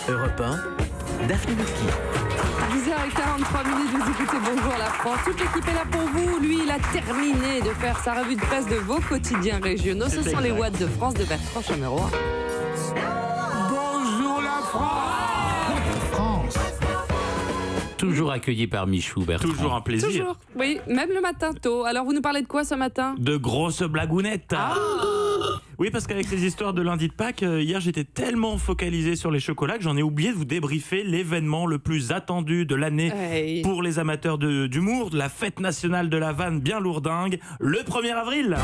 Europe 1, Daphné Burki. 10h43, vous écoutez Bonjour la France. Toute l'équipe est là pour vous. Lui, il a terminé de faire sa revue de presse de vos quotidiens régionaux. Ce sont les Watts de France de Bertrand Chameroy. Bonjour la France. Toujours accueilli par Michou, Bertrand. Toujours un plaisir. Toujours, oui, même le matin tôt. Alors, vous nous parlez de quoi ce matin? De grosses blagounettes. Oui, parce qu'avec ces histoires de lundi de Pâques, hier j'étais tellement focalisé sur les chocolats que j'en ai oublié de vous débriefer l'événement le plus attendu de l'année pour les amateurs d'humour, de la fête nationale de la vanne bien lourdingue, le 1er avril.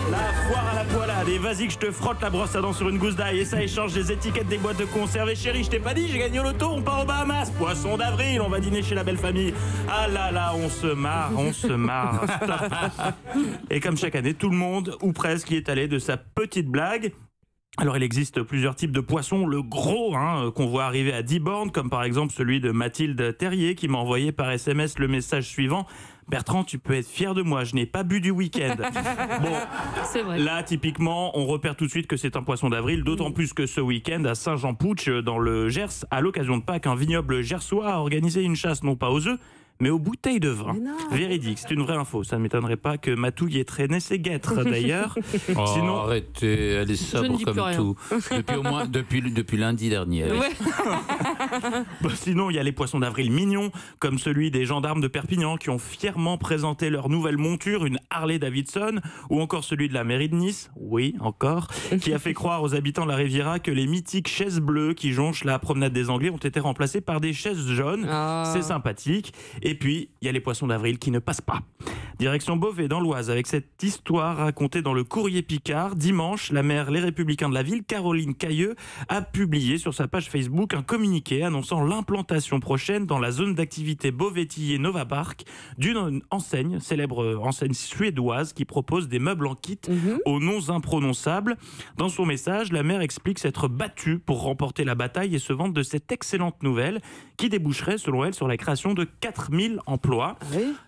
La foire à la poilade, et vas-y que je te frotte la brosse à dents sur une gousse d'ail, et ça échange des étiquettes des boîtes de conserve. Et chérie, je t'ai pas dit, j'ai gagné au loto, on part aux Bahamas. Poisson d'avril, on va dîner chez la belle famille. Ah là là, on se marre. Stop. Et comme chaque année, tout le monde, ou presque, y est allé de sa petite blague. Alors il existe plusieurs types de poissons, le gros qu'on voit arriver à 10 bornes, comme par exemple celui de Mathilde Terrier qui m'a envoyé par SMS le message suivant: Bertrand, tu peux être fier de moi, je n'ai pas bu du week-end. Bon, c'est vrai. Là typiquement on repère tout de suite que c'est un poisson d'avril, d'autant plus que ce week-end à Saint-Jean-Pouch dans le Gers, à l'occasion de Pâques, un vignoble gersois a organisé une chasse non pas aux œufs, mais aux bouteilles de vin. Véridique, c'est une vraie info. Ça ne m'étonnerait pas que Matou y ait traîné ses guêtres d'ailleurs. Oh, Sinon... arrêtez, elle est sobre comme tout. Depuis lundi dernier. Ouais. Bon, sinon, il y a les poissons d'avril mignons, comme celui des gendarmes de Perpignan qui ont fièrement présenté leur nouvelle monture, une Harley Davidson, ou encore celui de la mairie de Nice, oui, encore, qui a fait croire aux habitants de la Riviera que les mythiques chaises bleues qui jonchent la promenade des Anglais ont été remplacées par des chaises jaunes. C'est sympathique. Et puis, il y a les poissons d'avril qui ne passent pas. Direction Beauvais dans l'Oise, avec cette histoire racontée dans le Courrier Picard. Dimanche, la maire Les Républicains de la ville, Caroline Cailleux, a publié sur sa page Facebook un communiqué annonçant l'implantation prochaine dans la zone d'activité Beauvais-Tillé Nova Park d'une enseigne, célèbre enseigne suédoise qui propose des meubles en kit aux noms imprononçables. Dans son message, la maire explique s'être battue pour remporter la bataille et se vante de cette excellente nouvelle qui déboucherait, selon elle, sur la création de 4000 emplois.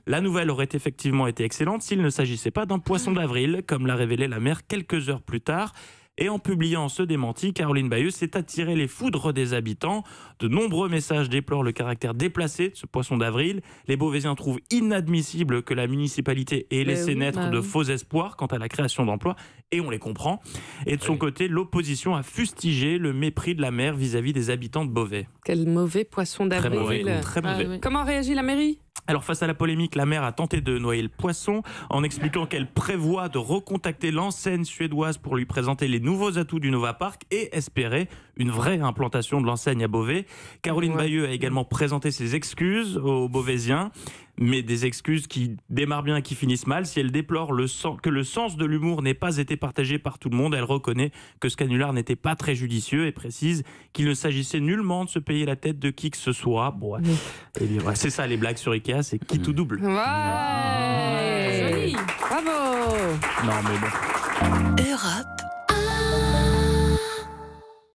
La nouvelle aurait effectivement été excellente s'il ne s'agissait pas d'un poisson d'avril, comme l'a révélé la maire quelques heures plus tard. Et en publiant ce démenti, Caroline Bayeux s'est attiré les foudres des habitants. De nombreux messages déplorent le caractère déplacé de ce poisson d'avril. Les Beauvaisiens trouvent inadmissible que la municipalité ait laissé naître de faux espoirs quant à la création d'emplois, et on les comprend. Et de son côté, l'opposition a fustigé le mépris de la maire vis-à-vis des habitants de Beauvais. Quel mauvais poisson d'avril. Très mauvais. Comment réagit la mairie ? Alors face à la polémique, la maire a tenté de noyer le poisson en expliquant qu'elle prévoit de recontacter l'enseigne suédoise pour lui présenter les nouveaux atouts du Nova Park et espérer une vraie implantation de l'enseigne à Beauvais. Caroline Bayeux a également présenté ses excuses aux Beauvaisiens, mais des excuses qui démarrent bien et qui finissent mal. Si elle déplore que le sens de l'humour n'ait pas été partagé par tout le monde, elle reconnaît que ce canular n'était pas très judicieux et précise qu'il ne s'agissait nullement de se payer la tête de qui que ce soit. Bon, et bien, c'est ça les blagues sur Ikea, c'est qui tout double. Ouais, joli, bravo. Non mais bon. Europe